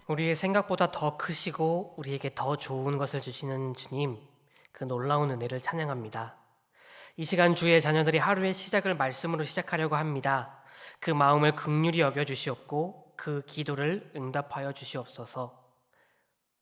우리의 생각보다 더 크시고 우리에게 더 좋은 것을 주시는 주님, 그 놀라운 은혜를 찬양합니다. 이 시간 주의 자녀들이 하루의 시작을 말씀으로 시작하려고 합니다. 그 마음을 긍휼히 여겨주시옵고 그 기도를 응답하여 주시옵소서.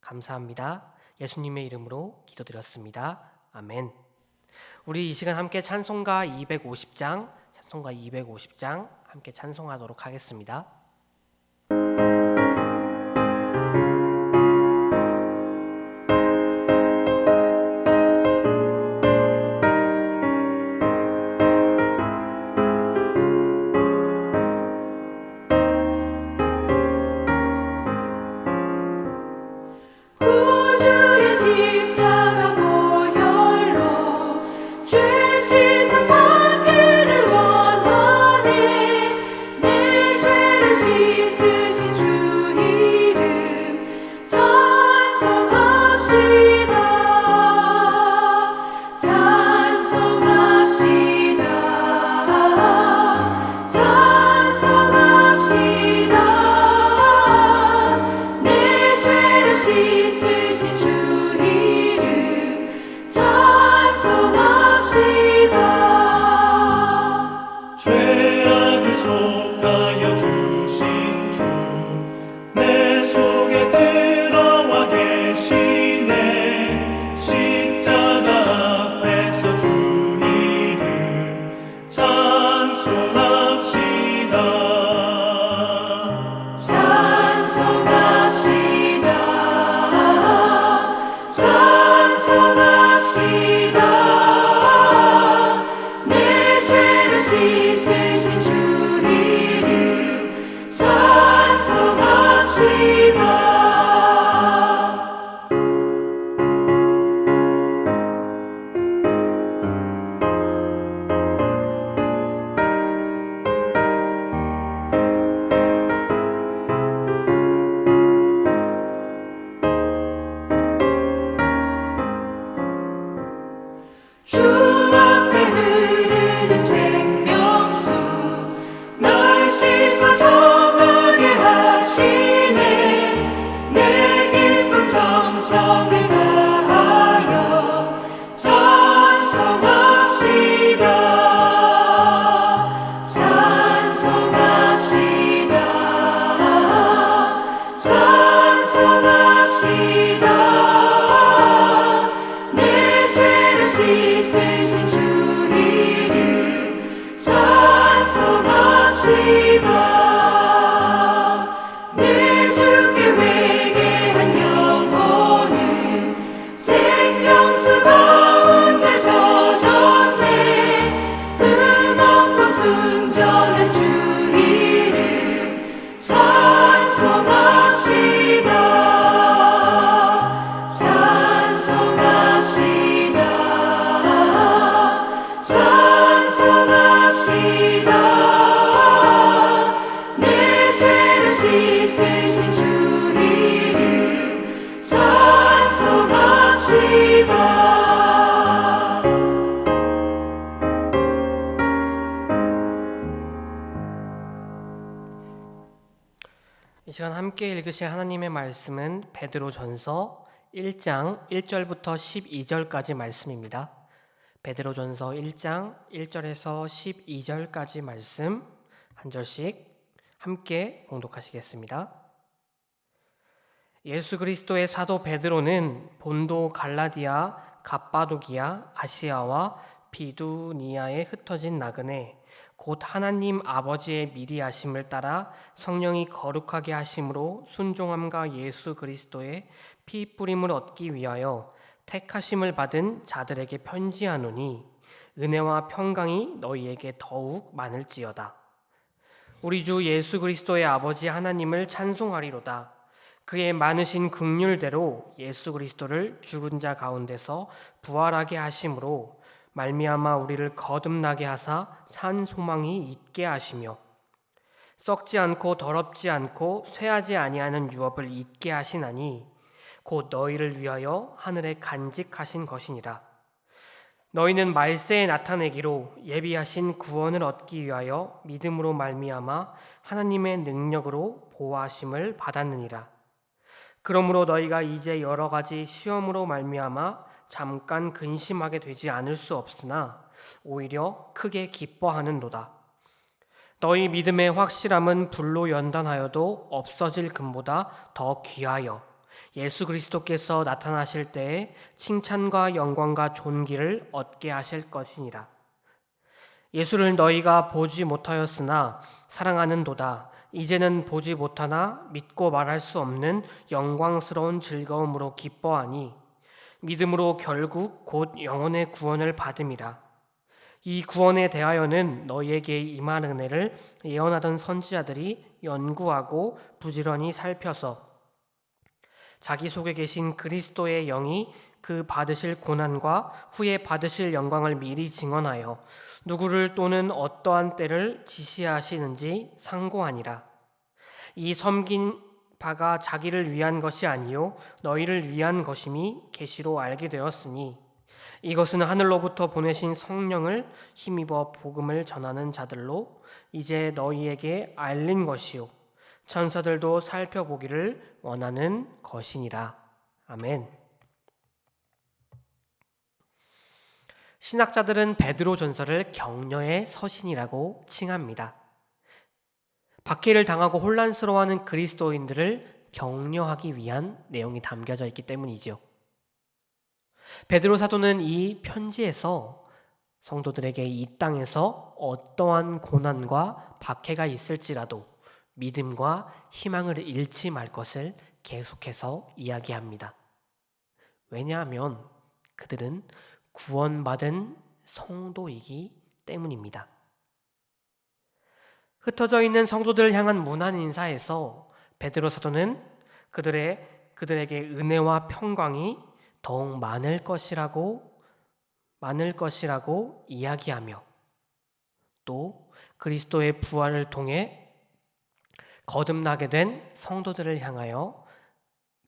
감사합니다. 예수님의 이름으로 기도드렸습니다. 아멘. 우리 이 시간 함께 찬송가 250장 함께 찬송하도록 하겠습니다. 구주의 십자가 보혈로 죄 씻음 받기를 원하네. 내 죄를 씻으신 주 이름 찬송합시다. 찬송합시다. 찬송합시다. 내 죄를 씻으신 주 이름 찬송합시다. 죄악을 속하여 주신 주 내 속에 들어와 계시네. 십자가 앞에서 주 이름 찬송합시다. 찬송합시다. 찬송합시다. 내 죄를 씻으신 주 이름 찬송합시다. 주 앞에 흐르는 생명수 날 씻어 정하게 하시네. 내 기쁨 정성을 다하여 찬송합시다. 찬송합시다. 찬송합시다. 내 죄를 씻으신 주 이름 찬송합시다. 내 주께 회개한 영혼은 생명수 가운데 젖었네. 흠없고 순전한 주 이름 찬송합시다. 찬송합시다. 찬송합시다. 내 죄를 씻으신 주 이름 찬송합시다. 이 시간 함께 읽으실 하나님의 말씀은 베드로전서 1장 1절부터 12절까지 말씀입니다. 베드로전서 1장 1절에서 12절까지 말씀 한 절씩 함께 봉독하시겠습니다. 예수 그리스도의 사도 베드로는 본도 갈라디아, 갑바도기아, 아시아와 비두니아에 흩어진 나그네 곧 하나님 아버지의 미리 하심을 따라 성령이 거룩하게 하심으로 순종함과 예수 그리스도의 피 뿌림을 얻기 위하여 택하심을 받은 자들에게 편지하노니 은혜와 평강이 너희에게 더욱 많을지어다. 우리 주 예수 그리스도의 아버지 하나님을 찬송하리로다. 그의 많으신 긍휼대로 예수 그리스도를 죽은 자 가운데서 부활하게 하심으로 말미암아 우리를 거듭나게 하사 산 소망이 있게 하시며 썩지 않고 더럽지 않고 쇠하지 아니하는 유업을 잊게 하시나니 곧 너희를 위하여 하늘에 간직하신 것이니라. 너희는 말세에 나타내기로 예비하신 구원을 얻기 위하여 믿음으로 말미암아 하나님의 능력으로 보호하심을 받았느니라. 그러므로 너희가 이제 여러 가지 시험으로 말미암아 잠깐 근심하게 되지 않을 수 없으나 오히려 크게 기뻐하는도다. 너희 믿음의 확실함은 불로 연단하여도 없어질 금보다 더 귀하여 예수 그리스도께서 나타나실 때에 칭찬과 영광과 존귀를 얻게 하실 것이니라. 예수를 너희가 보지 못하였으나 사랑하는도다. 이제는 보지 못하나 믿고 말할 수 없는 영광스러운 즐거움으로 기뻐하니 믿음으로 결국 곧 영혼의 구원을 받음이라. 이 구원에 대하여는 너희에게 임한 은혜를 예언하던 선지자들이 연구하고 부지런히 살펴서 자기 속에 계신 그리스도의 영이 그 받으실 고난과 후에 받으실 영광을 미리 증언하여 누구를 또는 어떠한 때를 지시하시는지 상고하니라. 이 섬긴 바가 자기를 위한 것이 아니요 너희를 위한 것임이 계시로 알게 되었으니 이것은 하늘로부터 보내신 성령을 힘입어 복음을 전하는 자들로 이제 너희에게 알린 것이요 천사들도 살펴보기를 원하는 것이니라. 아멘. 신학자들은 베드로전서를 격려의 서신이라고 칭합니다. 박해를 당하고 혼란스러워하는 그리스도인들을 격려하기 위한 내용이 담겨져 있기 때문이죠. 베드로 사도는 이 편지에서 성도들에게 이 땅에서 어떠한 고난과 박해가 있을지라도 믿음과 희망을 잃지 말 것을 계속해서 이야기합니다. 왜냐하면 그들은 구원받은 성도이기 때문입니다. 흩어져 있는 성도들을 향한 문안 인사에서 베드로 사도는 그들에게 은혜와 평강이 더욱 많을 것이라고 이야기하며 또 그리스도의 부활을 통해 거듭나게 된 성도들을 향하여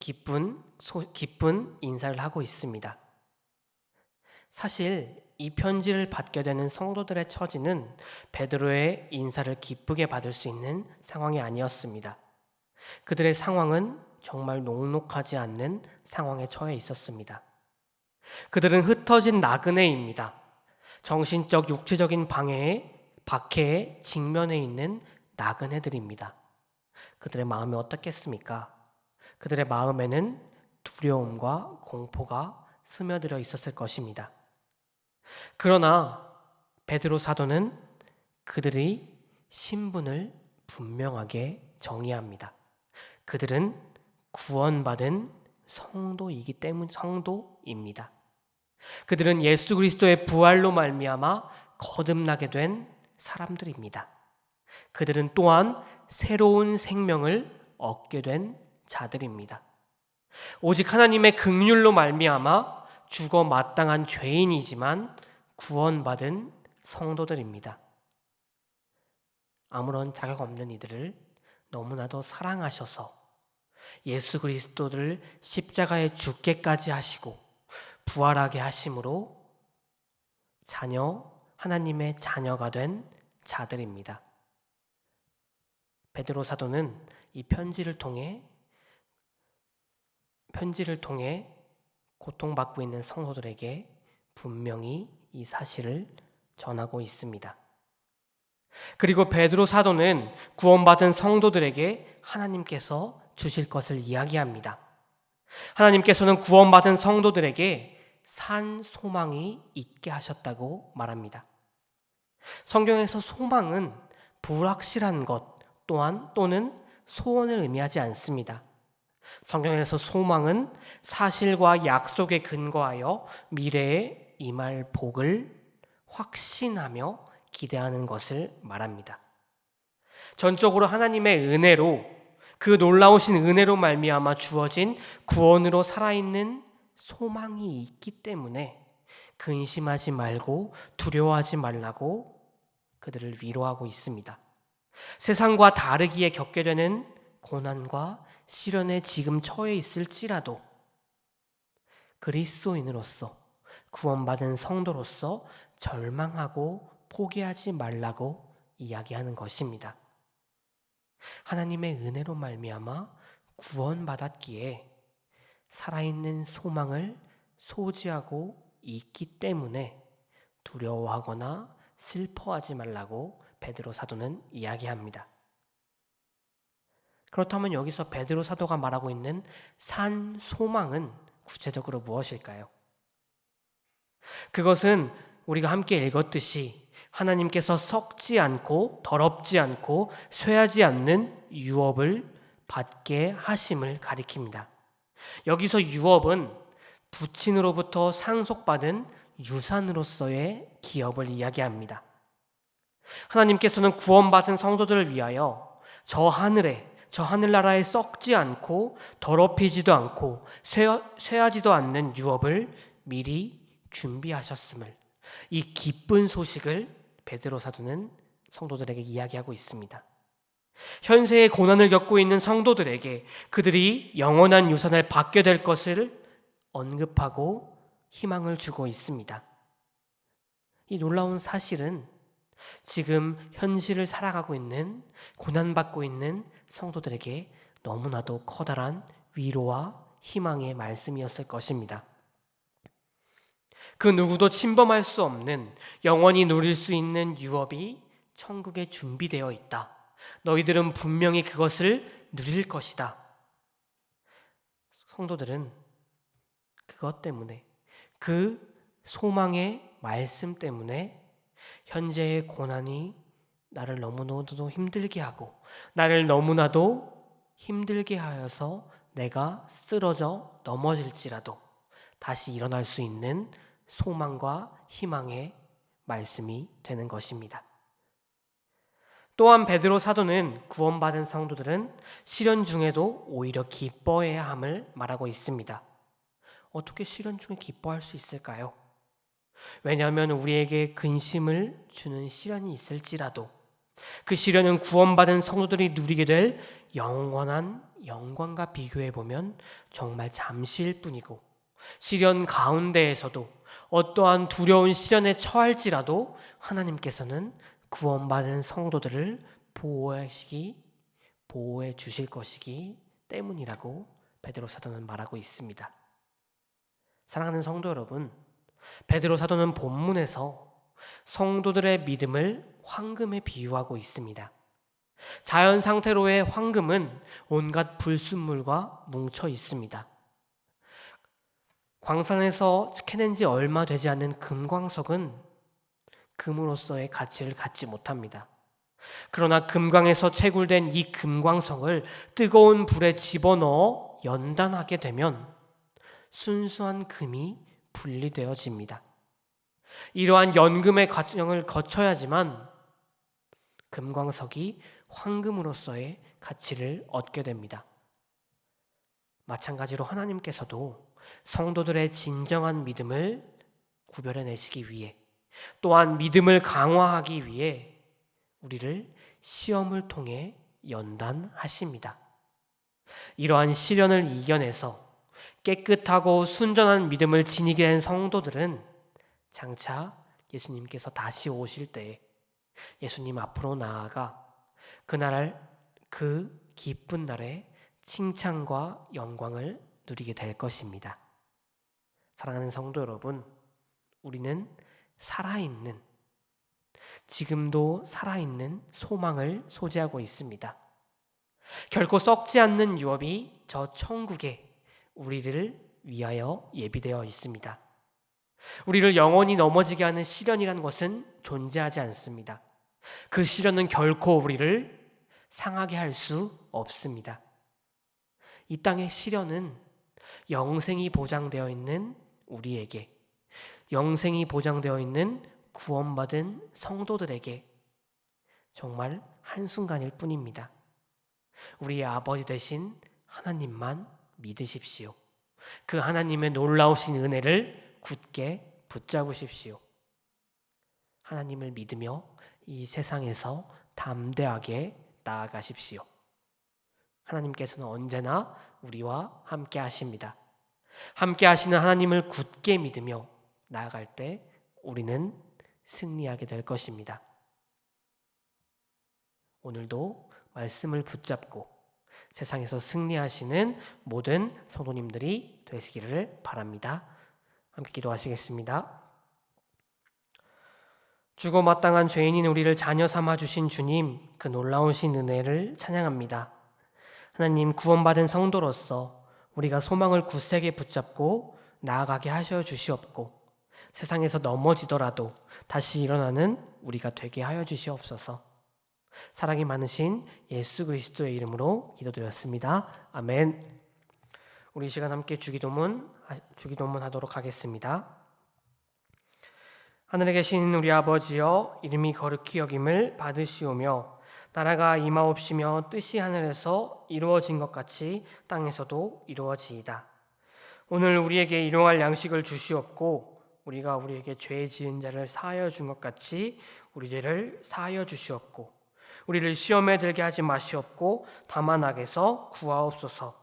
기쁜 인사를 하고 있습니다. 사실 이 편지를 받게 되는 성도들의 처지는 베드로의 인사를 기쁘게 받을 수 있는 상황이 아니었습니다. 그들의 상황은 정말 녹록하지 않는 상황에 처해 있었습니다. 그들은 흩어진 나그네입니다. 정신적, 육체적인 박해에 직면해 있는 나그네들입니다. 그들의 마음이 어떻겠습니까? 그들의 마음에는 두려움과 공포가 스며들어 있었을 것입니다. 그러나 베드로 사도는 그들의 신분을 분명하게 정의합니다. 그들은 구원받은 성도입니다. 그들은 예수 그리스도의 부활로 말미암아 거듭나게 된 사람들입니다. 그들은 또한 새로운 생명을 얻게 된 자들입니다. 오직 하나님의 긍휼로 말미암아 죽어 마땅한 죄인이지만 구원받은 성도들입니다. 아무런 자격 없는 이들을 너무나도 사랑하셔서 예수 그리스도를 십자가에 죽게까지 하시고 부활하게 하심으로 하나님의 자녀가 된 자들입니다. 베드로 사도는 이 편지를 통해 고통받고 있는 성도들에게 분명히 이 사실을 전하고 있습니다. 그리고 베드로 사도는 구원받은 성도들에게 하나님께서 주실 것을 이야기합니다. 하나님께서는 구원받은 성도들에게 산 소망이 있게 하셨다고 말합니다. 성경에서 소망은 불확실한 것 또는 소원을 의미하지 않습니다. 성경에서 소망은 사실과 약속에 근거하여 미래에 임할 복을 확신하며 기대하는 것을 말합니다. 전적으로 하나님의 은혜로 그 놀라우신 은혜로 말미암아 주어진 구원으로 살아있는 소망이 있기 때문에 근심하지 말고 두려워하지 말라고 그들을 위로하고 있습니다. 세상과 다르기에 겪게 되는 고난과 시련에 지금 처해 있을지라도 그리스도인으로서 구원받은 성도로서 절망하고 포기하지 말라고 이야기하는 것입니다. 하나님의 은혜로 말미암아 구원받았기에 살아있는 소망을 소지하고 있기 때문에 두려워하거나 슬퍼하지 말라고 베드로 사도는 이야기합니다. 그렇다면 여기서 베드로 사도가 말하고 있는 산 소망은 구체적으로 무엇일까요? 그것은 우리가 함께 읽었듯이 하나님께서 썩지 않고 더럽지 않고 쇠하지 않는 유업을 받게 하심을 가리킵니다. 여기서 유업은 부친으로부터 상속받은 유산으로서의 기업을 이야기합니다. 하나님께서는 구원받은 성도들을 위하여 저 하늘나라에 썩지 않고 더럽히지도 않고 쇠하지도 않는 유업을 미리 준비하셨음을, 이 기쁜 소식을 베드로 사도는 성도들에게 이야기하고 있습니다. 현세의 고난을 겪고 있는 성도들에게 그들이 영원한 유산을 받게 될 것을 언급하고 희망을 주고 있습니다. 이 놀라운 사실은 지금 현실을 살아가고 있는, 고난받고 있는 성도들에게 너무나도 커다란 위로와 희망의 말씀이었을 것입니다. 그 누구도 침범할 수 없는, 영원히 누릴 수 있는 유업이 천국에 준비되어 있다. 너희들은 분명히 그것을 누릴 것이다. 성도들은 그것 때문에, 그 소망의 말씀 때문에 현재의 고난이 나를 너무나도 힘들게 하고 나를 너무나도 힘들게 하여서 내가 쓰러져 넘어질지라도 다시 일어날 수 있는 소망과 희망의 말씀이 되는 것입니다. 또한 베드로 사도는 구원받은 성도들은 시련 중에도 오히려 기뻐해야 함을 말하고 있습니다. 어떻게 시련 중에 기뻐할 수 있을까요? 왜냐하면 우리에게 근심을 주는 시련이 있을지라도 그 시련은 구원받은 성도들이 누리게 될 영원한 영광과 비교해 보면 정말 잠시일 뿐이고, 시련 가운데에서도 어떠한 두려운 시련에 처할지라도 하나님께서는 구원받은 성도들을 보호해 주실 것이기 때문이라고 베드로 사도는 말하고 있습니다. 사랑하는 성도 여러분, 베드로 사도는 본문에서 성도들의 믿음을 황금에 비유하고 있습니다. 자연 상태로의 황금은 온갖 불순물과 뭉쳐 있습니다. 광산에서 캐낸 지 얼마 되지 않은 금광석은 금으로서의 가치를 갖지 못합니다. 그러나 금광에서 채굴된 이 금광석을 뜨거운 불에 집어넣어 연단하게 되면 순수한 금이 분리되어집니다. 이러한 연금의 과정을 거쳐야지만 금광석이 황금으로서의 가치를 얻게 됩니다. 마찬가지로 하나님께서도 성도들의 진정한 믿음을 구별해내시기 위해, 또한 믿음을 강화하기 위해 우리를 시험을 통해 연단하십니다. 이러한 시련을 이겨내서 깨끗하고 순전한 믿음을 지니게 된 성도들은 장차 예수님께서 다시 오실 때에 예수님 앞으로 나아가 그 기쁜 날에 칭찬과 영광을 누리게 될 것입니다. 사랑하는 성도 여러분, 우리는 지금도 살아있는 소망을 소지하고 있습니다. 결코 썩지 않는 유업이 저 천국에 우리를 위하여 예비되어 있습니다. 우리를 영원히 넘어지게 하는 시련이라는 것은 존재하지 않습니다. 그 시련은 결코 우리를 상하게 할 수 없습니다. 이 땅의 시련은 영생이 보장되어 있는 우리에게, 영생이 보장되어 있는 구원받은 성도들에게 정말 한순간일 뿐입니다. 우리의 아버지 되신 하나님만 믿으십시오. 그 하나님의 놀라우신 은혜를 굳게 붙잡으십시오. 하나님을 믿으며 이 세상에서 담대하게 나아가십시오. 하나님께서는 언제나 우리와 함께 하십니다. 함께 하시는 하나님을 굳게 믿으며 나아갈 때 우리는 승리하게 될 것입니다. 오늘도 말씀을 붙잡고 세상에서 승리하시는 모든 성도님들이 되시기를 바랍니다. 함께 기도하시겠습니다. 주고 마땅한 죄인인 우리를 자녀 삼아 주신 주님, 그 놀라우신 은혜를 찬양합니다. 하나님, 구원받은 성도로서 우리가 소망을 굳세게 붙잡고 나아가게 하셔 주시옵고, 세상에서 넘어지더라도 다시 일어나는 우리가 되게 하여 주시옵소서. 사랑이 많으신 예수 그리스도의 이름으로 기도드렸습니다. 아멘. 우리 이 시간 함께 주기도문 하도록 하겠습니다. 하늘에 계신 우리 아버지여, 이름이 거룩히 여김을 받으시오며 나라가 임하옵시며 뜻이 하늘에서 이루어진 것 같이 땅에서도 이루어지이다. 오늘 우리에게 일용할 양식을 주시옵고, 우리가 우리에게 죄 지은 자를 사하여 준 것 같이 우리 죄를 사하여 주시옵고, 우리를 시험에 들게 하지 마시옵고 다만 악에서 구하옵소서.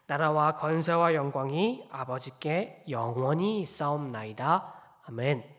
나라와 권세와 영광이 아버지께 영원히 있사옵나이다. 아멘.